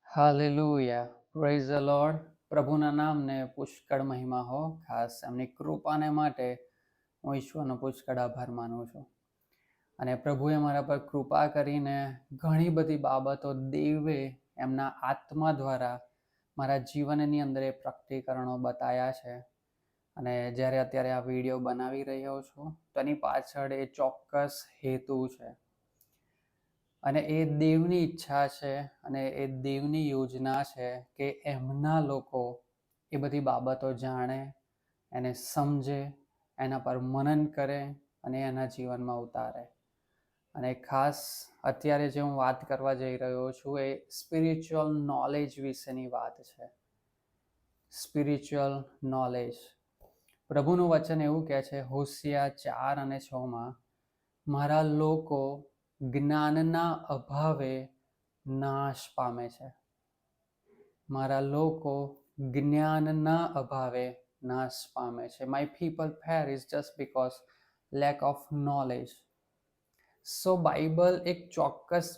Hallelujah, praise the lord. પ્રભુના નામને પુષ્કળ મહિમા હો. ખાસ એમની કૃપાને માટે હું ઈશ્વરનો પુષ્કળ આભાર માનું છું. અને પ્રભુએ મારા પર કૃપા કરીને ઘણી બધી બાબતો દેવે એમના આત્મા દ્વારા મારા જીવનની અંદર એ પ્રકટીકરણો બતાવ્યા છે. અને જ્યારે અત્યારે આ વિડીયો બનાવી રહ્યો છું તો એની પાછળ એ ચોક્કસ હેતુ છે. અને એ દેવની ઈચ્છા છે અને એ દેવની યોજના છે કે એમના લોકો એ બધી બાબતો જાણે, એને સમજે, એના પર મનન કરે અને એના જીવનમાં ઉતારે. અને ખાસ અત્યારે જે હું વાત કરવા જઈ રહ્યો છું એ સ્પિરિચ્યુઅલ નોલેજ વિશેની વાત છે. Spiritual knowledge. પ્રભુનું વચન એવું કહે છે હોશિયા 4:6, મારા લોકો જ્ઞાનના અભાવે નાશ પામે છે. મારા લોકો જ્ઞાનના અભાવે નાશ પામે છે. My people parish just because lack of knowledge. So Bible એક ચોક્કસ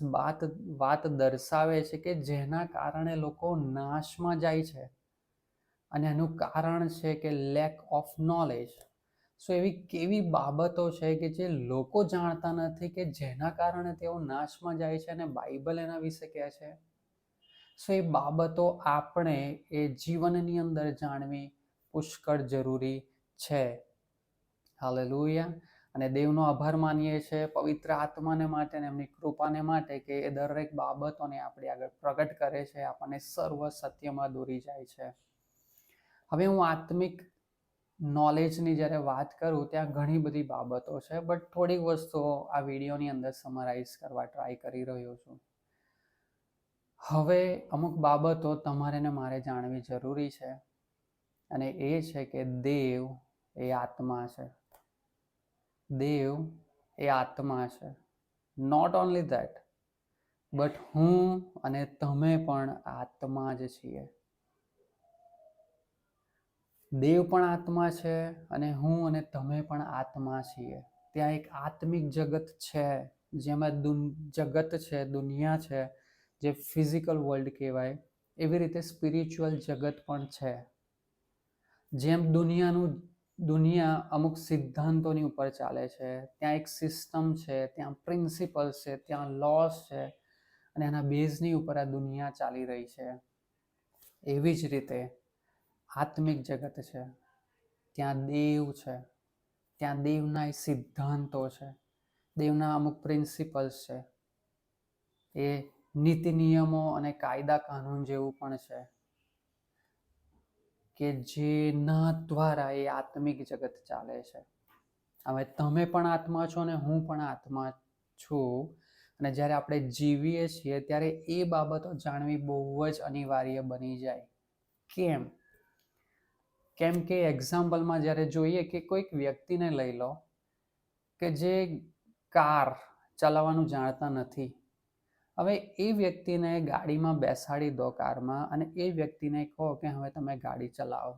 વાત દર્શાવે છે કે જેના કારણે લોકો નાશમાં જાય છે અને એનું કારણ છે કે લેક ઓફ નોલેજ. સો એવી કેવી બાબતો છે કે જે લોકો જાણતા નથી કે જેના કારણે તેઓ નાશમાં જાય છે અને બાઇબલ એના વિશે કહે છે. સો એ બાબતો આપણે એ જીવનની અંદર જાણવી પુષ્કળ જરૂરી છે. હાલેલુયા. અને દેવનો આભાર માનીએ છીએ પવિત્ર આત્માને માટે અને એમની કૃપાને માટે કે એ દરેક બાબતોને આપણી આગળ પ્રગટ કરે છે, આપણને સર્વ સત્યમાં દોરી જાય છે. હવે હું આત્મિક નોલેજની જ્યારે વાત કરું ત્યાં ઘણી બધી બાબતો છે, બટ થોડીક વસ્તુઓ આ વિડીયોની અંદર સમરાઇઝ કરવા ટ્રાય કરી રહ્યો છું. હવે અમુક બાબતો તમારે ને મારે જાણવી જરૂરી છે અને એ છે કે દેવ એ આત્મા છે. દેવ એ આત્મા છે. નોટ ઓનલી ધેટ, બટ હું અને તમે પણ આત્મા જ છીએ. દેવ પણ આત્મા છે અને હું અને તમે પણ આત્મા છીએ. ત્યાં એક આત્મિક જગત છે જેમાં જગત છે, દુનિયા છે, જે ફિઝિકલ વર્લ્ડ કહેવાય, એવી રીતે સ્પિરિચ્યુઅલ જગત પણ છે. જેમ દુનિયા અમુક સિદ્ધાંતોની ઉપર ચાલે છે, ત્યાં એક સિસ્ટમ છે, ત્યાં પ્રિન્સિપલ્સ છે, ત્યાં લોસ છે અને એના બેઝની ઉપર આ દુનિયા ચાલી રહી છે. એવી જ રીતે આત્મિક જગત છે, ત્યાં દેવ છે, ત્યાં દેવના એ સિદ્ધાંતો છે, દેવના અમુક પ્રિન્સિપલ્સ છે, એ નીતિ નિયમો અને કાયદા કાનૂન જેવું પણ છે કે જેના દ્વારા એ આત્મિક જગત ચાલે છે. હવે તમે પણ આત્મા છો ને હું પણ આત્મા છું, અને જ્યારે આપણે જીવીએ છીએ ત્યારે એ બાબતો જાણવી બહુ જ અનિવાર્ય બની જાય. કેમ કે એક્ઝામ્પલમાં જ્યારે જોઈએ કે કોઈક વ્યક્તિને લઈ લો કે જે કાર ચલાવવાનું જાણતા નથી. હવે એ વ્યક્તિને ગાડીમાં બેસાડી દો, કારમાં, અને એ વ્યક્તિને કહો કે હવે તમે ગાડી ચલાવો.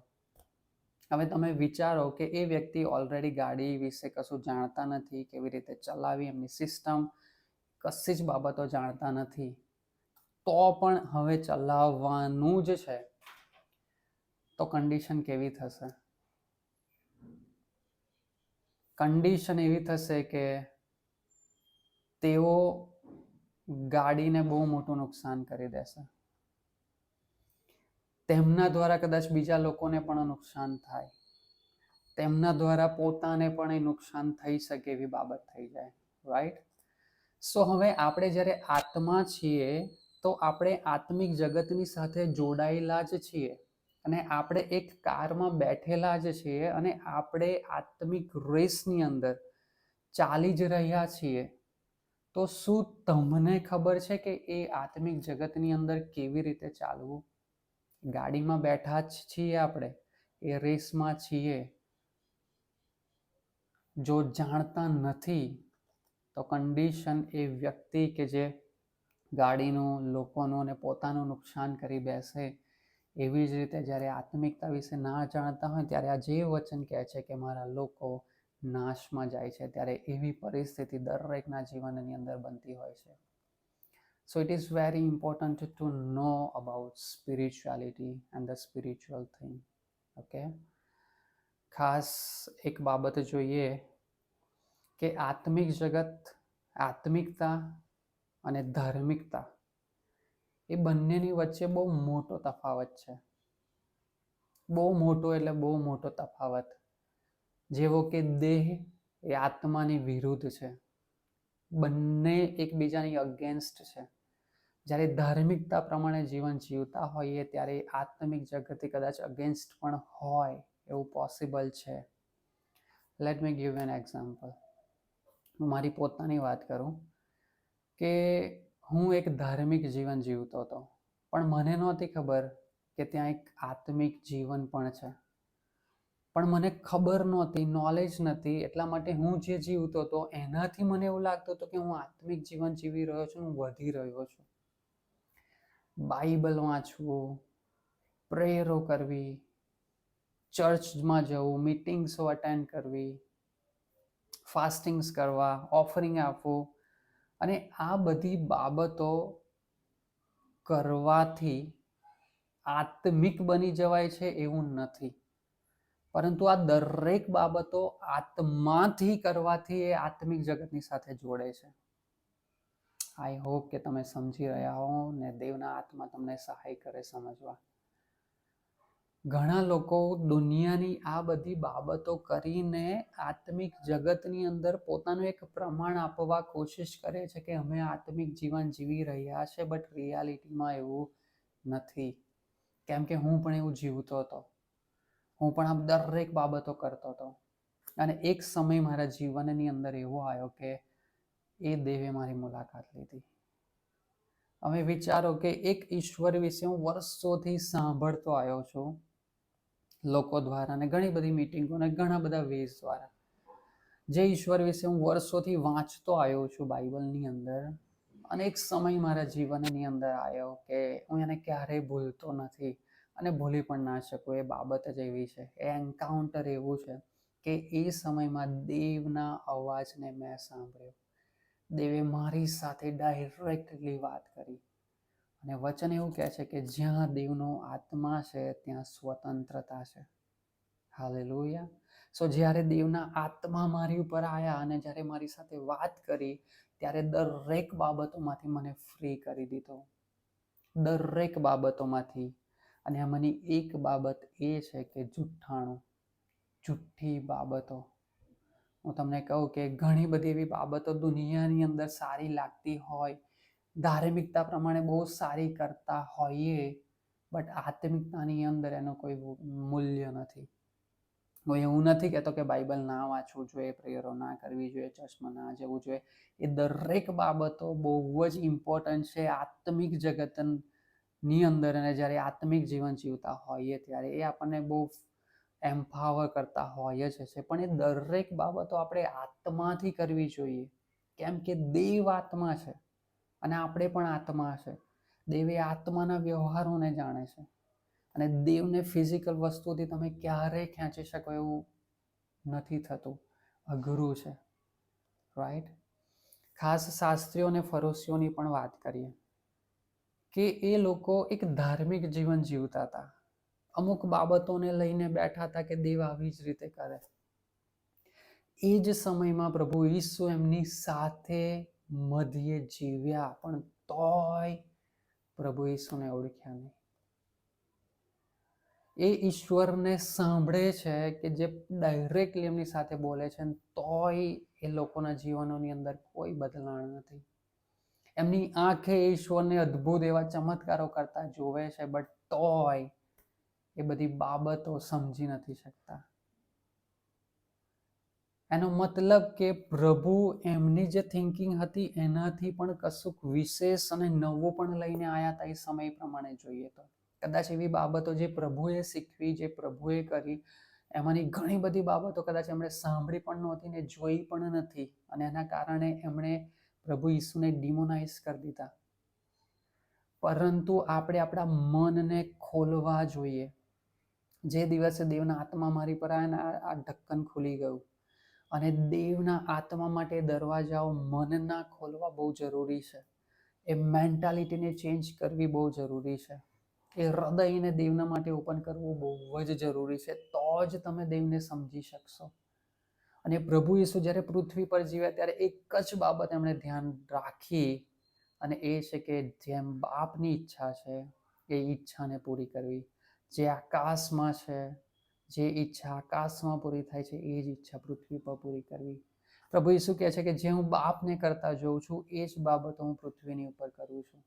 હવે તમે વિચારો કે એ વ્યક્તિ ઓલરેડી ગાડી વિશે કશું જાણતા નથી, કેવી રીતે ચલાવી, એમની સિસ્ટમ કશી જ બાબતો જાણતા નથી, તો પણ હવે ચલાવવાનું જ છે, તો કન્ડિશન કેવી થશે? કન્ડિશન એવી થશે કે તેઓ ગાડીને બહુ મોટું નુકસાન કરી દેશે. તેમના દ્વારા કદાચ બીજા લોકોને પણ નુકસાન થાય, તેમના દ્વારા પોતાને પણ એ નુકસાન થઈ શકે એવી બાબત થઈ જાય. રાઈટ? સો હવે આપણે જ્યારે આત્મા છીએ તો આપણે આત્મિક જગતની સાથે જોડાયેલા જ છીએ અને આપણે એક કારમાં બેઠેલા જ છીએ અને આપણે આત્મિક રેસની અંદર ચાલી જ રહ્યા છીએ. તો શું તમને ખબર છે કે એ આત્મિક જગતની અંદર કેવી રીતે ચાલવું? ગાડીમાં બેઠા જ છીએ, આપણે એ રેસમાં છીએ. જો જાણતા નથી તો કન્ડિશન એ વ્યક્તિ કે જે ગાડીનું, લોકોનું અને પોતાનું નુકસાન કરી બેસે, એવી જ રીતે જ્યારે આત્મિકતા વિશે ના જાણતા હોય ત્યારે આ જે વચન કહે છે કે મારા લોકો નાશમાં જાય છે, ત્યારે એવી પરિસ્થિતિ દરેકના જીવનની અંદર બનતી હોય છે. So it is very important to know about spirituality and the spiritual thing. Okay, ખાસ એક બાબત જોઈએ કે આત્મિક જગત, આત્મિકતા અને ધાર્મિકતા એ બંનેની વચ્ચે બહુ મોટો તફાવત છે. બહુ મોટો એટલે બહુ મોટો તફાવત. જેવો કે દેહ એ આત્માની વિરુદ્ધ છે, બંને એકબીજાની અગેન્સ્ટ છે. જ્યારે ધાર્મિકતા પ્રમાણે જીવન જીવતા હોઈએ ત્યારે આત્મિક જગતે કદાચ અગેન્સ્ટ પણ હોય એવું પોસિબલ છે. Let me give an example. હું મારી પોતાની વાત કરું કે હું એક ધાર્મિક જીવન જીવતો હતો, પણ મને નહોતી ખબર કે ત્યાં એક આત્મિક જીવન પણ છે. પણ મને ખબર નહોતી, નોલેજ નથી, એટલા માટે હું જે જીવતો હતો એનાથી મને એવું લાગતું હતું કે હું આત્મિક જીવન જીવી રહ્યો છું, હું વધી રહ્યો છું. બાઇબલ વાંચવું, પ્રેયરો કરવી, ચર્ચમાં જવું, મીટિંગ્સો અટેન્ડ કરવી, ફાસ્ટિંગ્સ કરવા, ઓફરિંગ આપવું, અને આ બધી બાબતો કરવાથી આત્મિક બની જવાય છે એવું નથી. પરંતુ આ દરેક બાબતો આત્માથી કરવાથી એ આત્મિક જગતની સાથે જોડે છે. આઈ હોપ કે તમે સમજી રહ્યા હો ને દેવના આત્મા તમને સહાય કરે સમજવા. ઘણા લોકો દુનિયાની આ બધી બાબતો કરીને આત્મિક જગતની અંદર પોતાનું એક પ્રમાણ આપવા કોશિશ કરે છે કે અમે આત્મિક જીવન જીવી રહ્યા છે, બટ રિયાલિટીમાં એવું નથી. કેમ કે હું પણ એવું જીવતો હતો, હું પણ આ દરેક બાબતો કરતો હતો, અને એક સમય મારા જીવનની અંદર એવો આવ્યો કે એ દેવે મારી મુલાકાત લીધી. હવે વિચારો કે એક ઈશ્વર વિશે હું વર્ષોથી સાંભળતો આવ્યો છું લોકો દ્વારા, અને ઘણી બધી મીટિંગો અને ઘણા બધા વેઝ દ્વારા. જે ઈશ્વર વિશે હું વર્ષોથી વાંચતો આવ્યો છું બાઇબલની અંદર, અને એક સમય મારા જીવનની અંદર આવ્યો કે હું એને ક્યારેય ભૂલતો નથી અને ભૂલી પણ ના શકું. એ બાબત જ એવી છે, એ એન્કાઉન્ટર એવું છે કે એ સમયમાં દેવના અવાજને મેં સાંભળ્યો. દેવે મારી સાથે ડાયરેક્ટલી વાત કરી, અને વચન એવું કહે છે કે જ્યાં દેવનો આત્મા છે ત્યાં સ્વતંત્રતા છે. હાલેલુયા. સો જ્યારે દેવના આત્મા મારી ઉપર આવ્યા અને જ્યારે મારી સાથે વાત કરી, ત્યારે દરેક બાબતોમાંથી મને ફ્રી કરી દીધો, દરેક બાબતોમાંથી. અને આમાંની એક બાબત એ છે કે જુઠ્ઠાણું, જુઠ્ઠી બાબતો. હું તમને કહું કે ઘણી બધી એવી બાબતો દુનિયાની અંદર સારી લાગતી હોય, ધાર્મિકતા પ્રમાણે બહુ સારી કરતા હોઈએ, બટ આત્મિકતાની અંદર એનું કોઈ મૂલ્ય નથી. હું એવું નથી કહેતો કે બાઇબલ ના વાંચવું જોઈએ, પ્રેયરો ના કરવી જોઈએ, ચર્ચમાં ના જવું જોઈએ. એ દરેક બાબતો બહુ જ ઇમ્પોર્ટન્ટ છે આત્મિક જગતની અંદર. અને જ્યારે આત્મિક જીવન જીવતા હોઈએ ત્યારે એ આપણને બહુ એમ્પાવર કરતા હોય જ છે. પણ એ દરેક બાબતો આપણે આત્માથી કરવી જોઈએ, કેમ કે દેવ આત્મા છે અને આપણે પણ આત્મા છે. દેવ એ આત્માના વ્યવહારોને જાણે છે, અને દેવને ફિઝિકલ વસ્તુથી તમે ક્યારેય ખેંચી શકો એવું નથી થતું, અઘરું છે. રાઈટ. ખાસ શાસ્ત્રીઓ અને ફરોશીઓની પણ વાત કરીએ કે એ લોકો એક ધાર્મિક જીવન જીવતા હતા, અમુક બાબતોને લઈને બેઠા હતા કે દેવ આવી જ રીતે કરે. એ જ સમયમાં પ્રભુ ઈસુ એમની સાથે મધ્યે જીવ્યા, પણ તોય પ્રભુ ઈસુને ઓળખ્યા નહીં. એ ઈશ્વરને સાંભળે છે કે જે ડાયરેક્ટલી એમની સાથે બોલે છે, તોય એ લોકોના જીવનોની અંદર કોઈ બદલાણ નથી. એમની આંખે ઈશ્વરને અદ્ભુત એવા ચમત્કારો કરતા જોવે છે, બટ તોય એ બધી બાબતો સમજી નથી શકતા. એનો મતલબ કે પ્રભુ એમની જે થિંકિંગ હતી એનાથી પણ કશુંક વિશેષ અને નવું પણ લઈને આવ્યા હતા. એ સમય પ્રમાણે જોઈએ તો કદાચ એવી બાબતો જે પ્રભુએ શીખવી, જે પ્રભુએ કરી, એમાંની ઘણી બધી બાબતો કદાચ એમણે સાંભળી પણ નહોતી ને જોઈ પણ નથી, અને એના કારણે એમણે પ્રભુ ઈસુને ડિમોનાઇઝ કરી દીધા. પરંતુ આપણે આપણા મનને ખોલવા જોઈએ. જે દિવસે દેવના આત્મા મારી પર આવ્યા, આ ઢક્કન ખુલી ગયું, અને દેવના આત્મા માટે દરવાજાઓ મનના ખોલવા બહુ જરૂરી છે. એ મેન્ટાલિટીને ચેન્જ કરવી બહુ જરૂરી છે. એ હૃદયને દેવના માટે ઓપન કરવું બહુ જ જરૂરી છે. તો જ તમે દેવને સમજી શકશો. અને પ્રભુ ઈસુ જ્યારે પૃથ્વી પર જીવ્યા ત્યારે એક જ બાબત એમણે ધ્યાન રાખી, અને એ છે કે જેમ બાપની ઈચ્છા છે એ ઈચ્છાને પૂરી કરવી. જે આકાશમાં છે, જે ઈચ્છા આકાશમાં પૂરી થાય છે, એ જ ઈચ્છા પૃથ્વી પર પૂરી કરવી. પ્રભુ ઈસુ કહે છે કે જે હું બાપને કરતા જોઉં છું એ જ બાબતો હું પૃથ્વીની ઉપર કરું છું.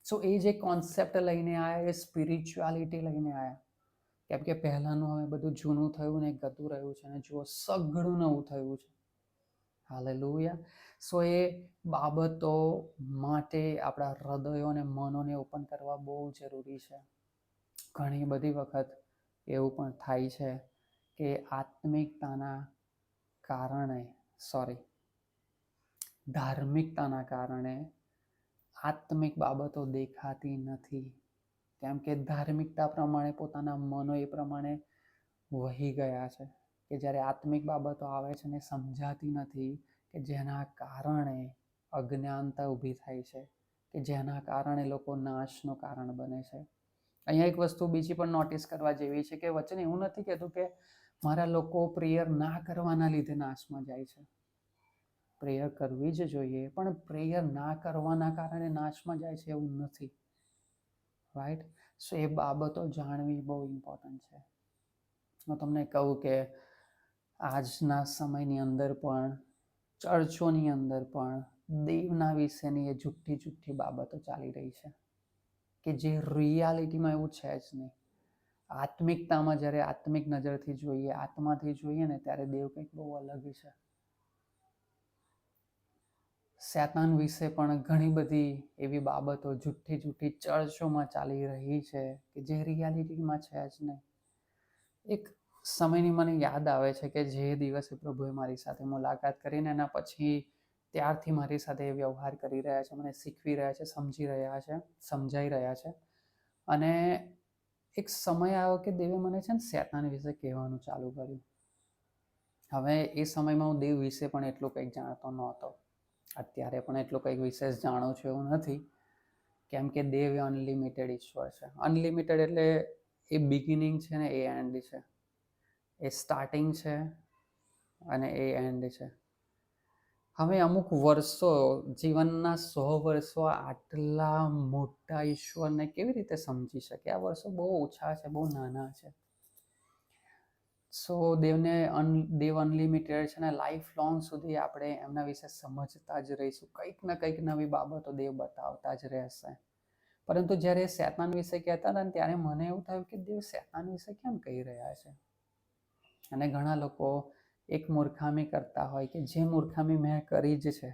સો એ જે કોન્સેપ્ટ લઈને આવ્યા, એ સ્પિરિચ્યુઆલિટી લઈને આવ્યા. કેમ કે પહેલાનું હવે બધું જૂનું થયું ને ગતું રહ્યું છે, અને જુઓ સઘળું નવું થયું છે. હાલેલુયા. સો એ બાબતો માટે આપણા હૃદયો અને મનોને ઓપન કરવા બહુ જરૂરી છે. ઘણી બધી વખત એવું પણ થાય છે કે ધાર્મિકતાના કારણે આત્મિક બાબતો દેખાતી નથી. કેમ કે ધાર્મિકતા પ્રમાણે પોતાના મનો એ પ્રમાણે વહી ગયા છે કે જ્યારે આત્મિક બાબતો આવે છે ને સમજાતી નથી, કે જેના કારણે અજ્ઞાનતા ઊભી થાય છે, કે જેના કારણે લોકો નાશનું કારણ બને છે. અહીંયા એક વસ્તુ બીજી પણ નોટિસ કરવા જેવી છે કે વચન એવું નથી કહેતું કે મારા લોકો પ્રેયર ના કરવાના લીધે નાશમાં જાય છે. પ્રેયર કરવી જ જોઈએ, પણ પ્રેયર ના કરવાના કારણે નાશમાં જાય છે એવું નથી. રાઈટ? સો એ બાબતો જાણવી બહુ ઇમ્પોર્ટન્ટ છે. હું તમને કહું કે આજના સમયની અંદર પણ ચર્ચોની અંદર પણ દેવના વિશેની એ જુઠ્ઠી બાબતો ચાલી રહી છે, કે જે રિયાલિટીમાં એવું છે જ નહીં. આત્મિકતામાં જ્યારે આત્મિક નજરથી જોઈએ, આત્માથી જોઈએ ને, ત્યારે દેવ કંઈક બહુ અલગ છે. શેતાન વિશે પણ ઘણી બધી એવી બાબતો જુઠ્ઠી ચર્ચોમાં ચાલી રહી છે કે જે રિયાલિટીમાં છે જ નહીં. એક સમયની મને યાદ આવે છે કે જે દિવસે પ્રભુએ મારી સાથે મુલાકાત કરીને એના પછી ત્યારથી મારી સાથે વ્યવહાર કરી રહ્યા છે, મને શીખવી રહ્યા છે, સમજાઈ રહ્યા છે. અને એક સમય આવ્યો કે દેવે મને છે ને શેતાન વિશે કહેવાનું ચાલુ કર્યું. હવે એ સમયમાં હું દેવ વિશે પણ એટલું કંઈક જાણતો નહોતો. અત્યારે પણ એટલું કંઈક વિશેષ જાણું છું એવું નથી, કેમ કે દેવ એ અનલિમિટેડ ઈશ્વર છે. અનલિમિટેડ એટલે એ બિગિનિંગ છે ને એ એન્ડ છે, એ સ્ટાર્ટિંગ છે અને એ એન્ડ છે. હવે અમુક વર્ષો, જીવનના 100 વર્ષો આટલા મોટા ઈશ્વરને કેવી રીતે સમજી શકે? આ વર્ષો બહુ ઓછા છે, બહુ નાના છે. સો દેવ અનલિમિટેડ છે ને લાઈફ લોંગ સુધી આપણે એમના વિશે સમજતા જ રહીશું. કંઈક ને કંઈક નવી બાબતો દેવ બતાવતા જ રહેશે. પરંતુ જ્યારે શેતાન વિશે કહેતા હતા ને, ત્યારે મને એવું થયું કે દેવ શેતાન વિશે કેમ કહી રહ્યા છે? અને ઘણા લોકો એક મૂર્ખામી કરતા હોય, કે જે મૂર્ખામી મેં કરી જ છે,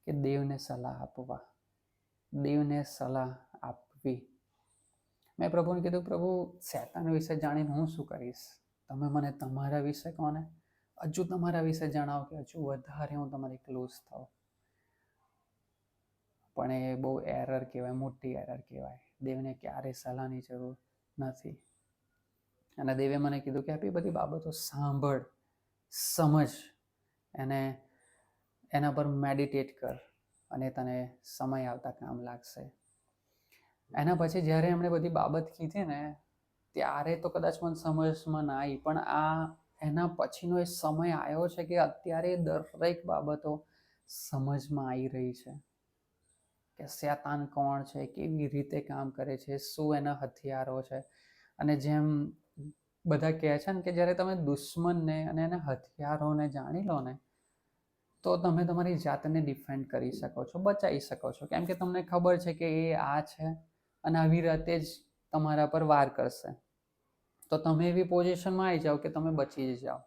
કે દેવને સલાહ આપવી. મેં પ્રભુને કીધું, પ્રભુ શેતાન વિશે જાણીને હું શું કરીશ? તમે મને તમારા વિશે કહો ને, હજુ તમારા વિશે જણાવો કે હજુ વધારે હું તમારી ક્લોઝ થાઉં. પણ એ બહુ એરર કહેવાય, મોટી એરર કહેવાય. દેવને ક્યારે સલાહની જરૂર નથી. અને દેવે મને કીધું કે આપી બધી બાબતો સાંભળ, સમજ, એના પર મેડિટેટ કર, અને તને સમય આવતા કામ લાગશે. એના પછી જ્યારે એમણે બધી બાબત કીધી ને, ત્યારે તો કદાચ મને સમજમાં ના આવી, પણ એના પછીનો એ સમય આવ્યો છે કે અત્યારે દરેક બાબતો સમજમાં આવી રહી છે, કે શેતાન કોણ છે, કેવી રીતે કામ કરે છે, શું એના હથિયારો છે. અને જેમ બધા કહે છે ને કે જ્યારે તમે દુશ્મનને અને એના હથિયારોને જાણી લો ને, તો તમે તમારી જાતને ડિફેન્ડ કરી શકો છો, બચાવી શકો છો. કેમ કે તમને ખબર છે કે એ આ છે અને આવી રીતે જ તમારા પર વાર કરશે. તો તમે એવી પોઝિશનમાં આવી જાઓ કે તમે બચી જ જાઓ.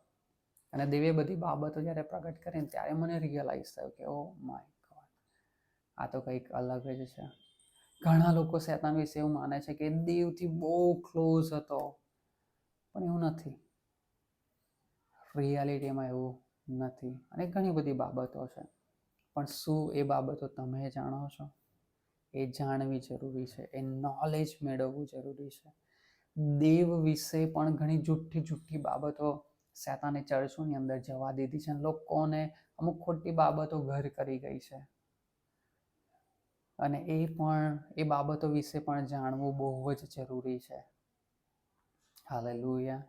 અને દેવે બધી બાબતો જ્યારે પ્રગટ કરીને, ત્યારે મને રિયલાઇઝ થયું કે ઓ માય ગોડ, આ તો કંઈક અલગ જ છે. ઘણા લોકો શેતાન વિશે એવું માને છે કે દેવથી બહુ ક્લોઝ હતો, પણ એવું નથી. રિયાલિટીમાં એવું નથી. અને ઘણી બધી બાબતો છે, પણ શું એ બાબતો તમે જાણો છો? એ જાણવી જરૂરી છે, એ નોલેજ મેળવવું જરૂરી છે. દેવ વિશે પણ ઘણી જુઠ્ઠી બાબતો શેતાને ચર્ચોની અંદર જવા દીધી છે. લોકોને અમુક ખોટી બાબતો ઘર કરી ગઈ છે. અને એ બાબતો વિશે પણ જાણવું બહુ જ જરૂરી છે. હાલેલુયા.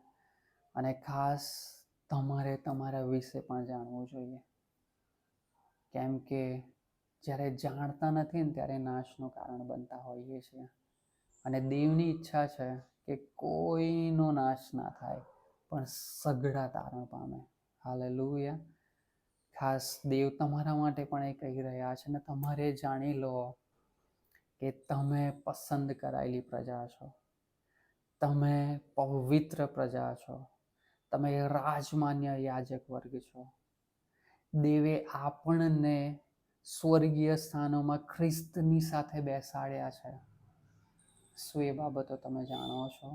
અને ખાસ તમારે તમારા વિશે પણ જાણવું જોઈએ, કેમ કે જ્યારે જાણતા નથી ને ત્યારે નાશનું કારણ બનતા હોઈએ છીએ. અને દેવની ઈચ્છા છે કે કોઈનો નાશ ના થાય, પણ સઘળા તારણ પામે. હાલેલુયા. ખાસ દેવ તમારા માટે પણ એ કહી રહ્યા છે, ને તમારે જાણી લો કે તમે પસંદ કરાયેલી પ્રજા છો, તમે પવિત્ર પ્રજા છો, તમે રાજમાન્ય યાજક વર્ગ છો. દેવે આપણને સ્વર્ગીય સ્થાનોમાં ખ્રિસ્તની સાથે બેસાડ્યા છે. શું એ બાબતો તમે જાણો છો?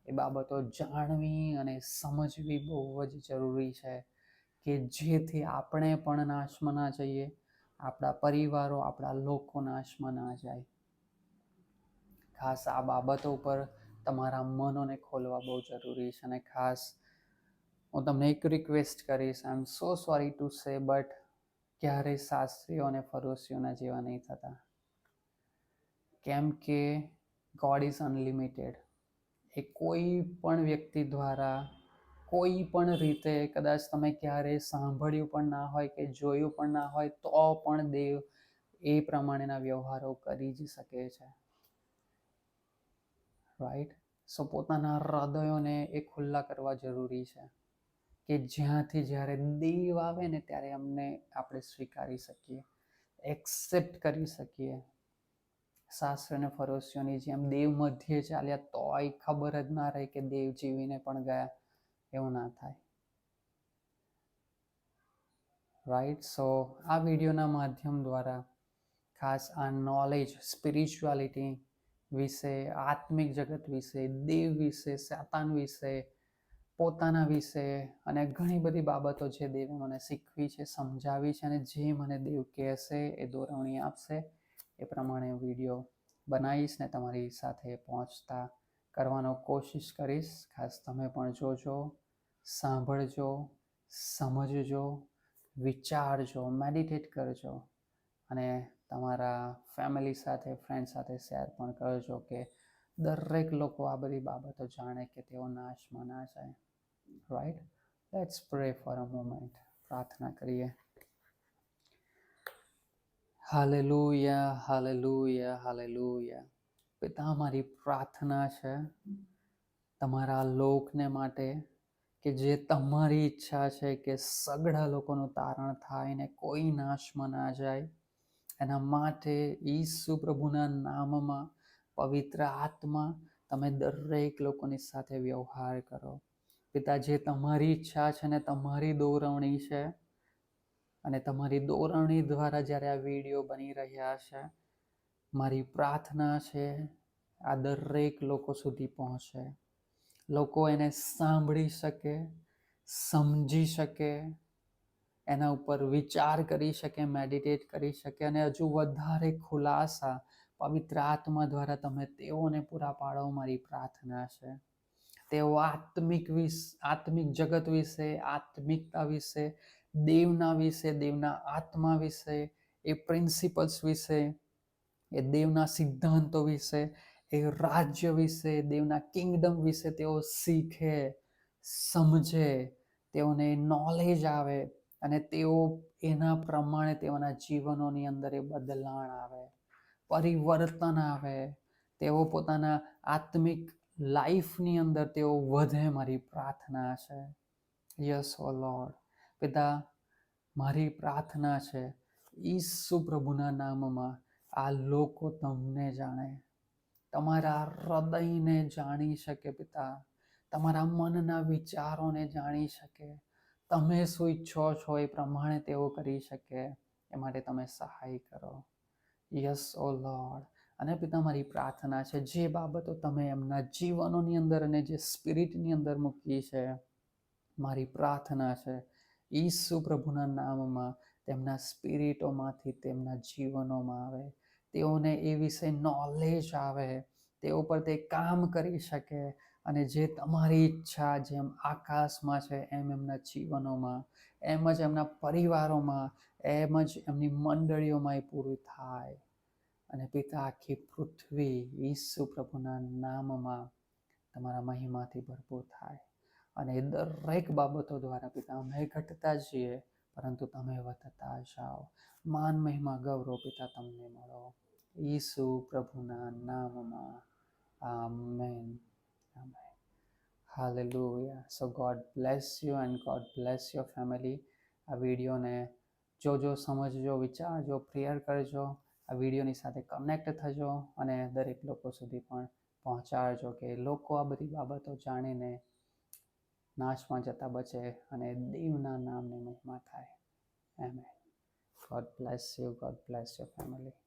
એ બાબતો જાણવી અને સમજવી બહુ જ જરૂરી છે, કે જેથી આપણે પણ નાશમાં ના જઈએ, આપણા પરિવારો, આપણા લોકો નાશમાં ના જાય. ખાસ આ બાબતો ઉપર તમારા મનોને ખોલવા બહુ જરૂરી છે. અને ખાસ હું તમને એક રિક્વેસ્ટ કરીશ, I am so sorry to say, but ક્યારેય શાસ્ત્રીઓ અને ફરોશીઓના જેવા નહીં થતા, કેમ કે ગોડ ઇઝ અનલિમિટેડ. એ કોઈ પણ વ્યક્તિ દ્વારા કોઈ પણ રીતે, કદાચ તમે ક્યારેય સાંભળ્યું પણ ના હોય કે જોયું પણ ના હોય, તો પણ દેવ એ પ્રમાણેના વ્યવહારો કરી જ શકે છે. રાઈટ? સો પોતાના હૃદયોને એ ખુલ્લા કરવા જરૂરી છે, કે જ્યાંથી જ્યારે દેવ આવે ને ત્યારે આપણે સ્વીકારી શકીએ, એક્સેપ્ટ કરી શકીએ. શાસ્ત્ર અને ફરોશીઓની જેમ દેવ મધ્યે ચાલ્યા તોય ખબર જ ના રહે કે દેવ જીવીને પણ ગયા, એવું ના થાય. રાઈટ? સો આ વિડીયોના માધ્યમ દ્વારા ખાસ આ નોલેજ, સ્પિરિચ્યુઆલિટી વિશે, આત્મિક જગત વિશે, દેવ વિશે, સાતાન વિશે, પોતાના વિશે અને ઘણી બધી બાબતો જે દેવે મને શીખવી છે, સમજાવી છે, અને જે મને દેવ કહેશે, એ દોરવણી આપશે, એ પ્રમાણે વિડીયો બનાવીશ ને તમારી સાથે પહોંચતા કરવાનો કોશિશ કરીશ. ખાસ તમે પણ જોજો, સાંભળજો, સમજજો, વિચારજો, મેડિટેટ કરજો, અને તમારા ફેમિલી સાથે, ફ્રેન્ડ સાથે શેર પણ કરજો, કે દરેક લોકો આ બધી બાબતો જાણે, કે તેઓ નાશમાં ના જાય. Right? Let's pre for a moment. પ્રાર્થના કરીએ. Hallelujah, hallelujah, hallelujah. પિતા, મારી પ્રાર્થના છે તમારા લોકને માટે, કે જે તમારી ઈચ્છા છે કે સઘળા લોકોનું તારણ થાય ને કોઈ નાશમાં ના જાય, એના માટે ઈસુ પ્રભુના નામમાં, પવિત્ર આત્મા, તમે દરેક લોકોની સાથે વ્યવહાર કરો. પિતા, જે તમારી ઈચ્છા છે ને તમારી દોરવણી છે, અને તમારી દોરવણી દ્વારા જ્યારે આ વિડીયો બની રહ્યા છે, મારી પ્રાર્થના છે આ દરેક લોકો સુધી પહોંચે, લોકો એને સાંભળી શકે, સમજી શકે, એના ઉપર વિચાર કરી શકે, મેડિટેટ કરી શકે, અને હજુ વધારે ખુલાસા પવિત્ર આત્મા દ્વારા તમે તેઓને પૂરા પાડો. મારી પ્રાર્થના છે તેઓ આત્મિક જગત વિશે, આત્મિકતા વિશે, દેવના વિશે, દેવના આત્મા વિશે, એ પ્રિન્સિપલ્સ વિશે, એ દેવના સિદ્ધાંતો વિશે, એ રાજ્ય વિશે, દેવના કિંગડમ વિશે તેઓ શીખે, સમજે, તેઓને નોલેજ આવે, અને તેઓ એના પ્રમાણે તેઓના જીવનોની અંદર એ બદલાણ આવે, પરિવર્તન આવે, તેઓ પોતાના આત્મિક લાઈફની અંદર તેઓ વધે. મારી પ્રાર્થના છે. યસ ઓ લોર્ડ. પિતા, મારી પ્રાર્થના છે ઈસુ પ્રભુના નામમાં આ લોકો તમને જાણે, તમારા હૃદયને જાણી શકે. પિતા, તમારા મનના વિચારોને જાણી શકે, તમે શું ઈચ્છો છો એ પ્રમાણે તેઓ કરી શકે, એ માટે તમે સહાય કરો. યસ ઓ લોર્ડ. અને પિતા, મારી પ્રાર્થના છે જે બાબતો તમે એમના જીવનોની અંદર અને જે સ્પિરિટની અંદર મૂકી છે, મારી પ્રાર્થના છે ઈસુ પ્રભુના નામમાં તેમના સ્પિરિટોમાંથી તેમના જીવનોમાં આવે, તેઓને એ વિશે નોલેજ આવે, તેઓ પર તે કામ કરી શકે, અને જે તમારી ઈચ્છા જેમ આકાશમાં છે એમ એમના જીવનોમાં, એમ જ એમના પરિવારોમાં, એમ જ એમની મંડળીઓમાં એ પૂરું થાય. અને પિતા આખી પૃથ્વી ઈસુ પ્રભુના નામમાં તમારા મહિમાથી ભરપૂર થાય અને દરેક બાબતો દ્વારા પિતા અમે ઘટતા છીએ પરંતુ તમે વધતા જાઓ. માન મહિમા ગૌરવ પિતા તમને મળો ઈસુ પ્રભુના નામમાં. Amen. Amen. Hallelujah. So God bless you and God bless your family. આ વિડીયોને જોજો, સમજજો, વિચારજો, પ્રેયર કરજો. આ વિડીયોની સાથે કનેક્ટ થજો અને દરેક લોકો સુધી પણ પહોંચાડજો કે લોકો આ બધી બાબતો જાણીને નાશમાં જતા બચે અને દેવના નામની મહિમા થાય. Amen. God bless you. God bless your family.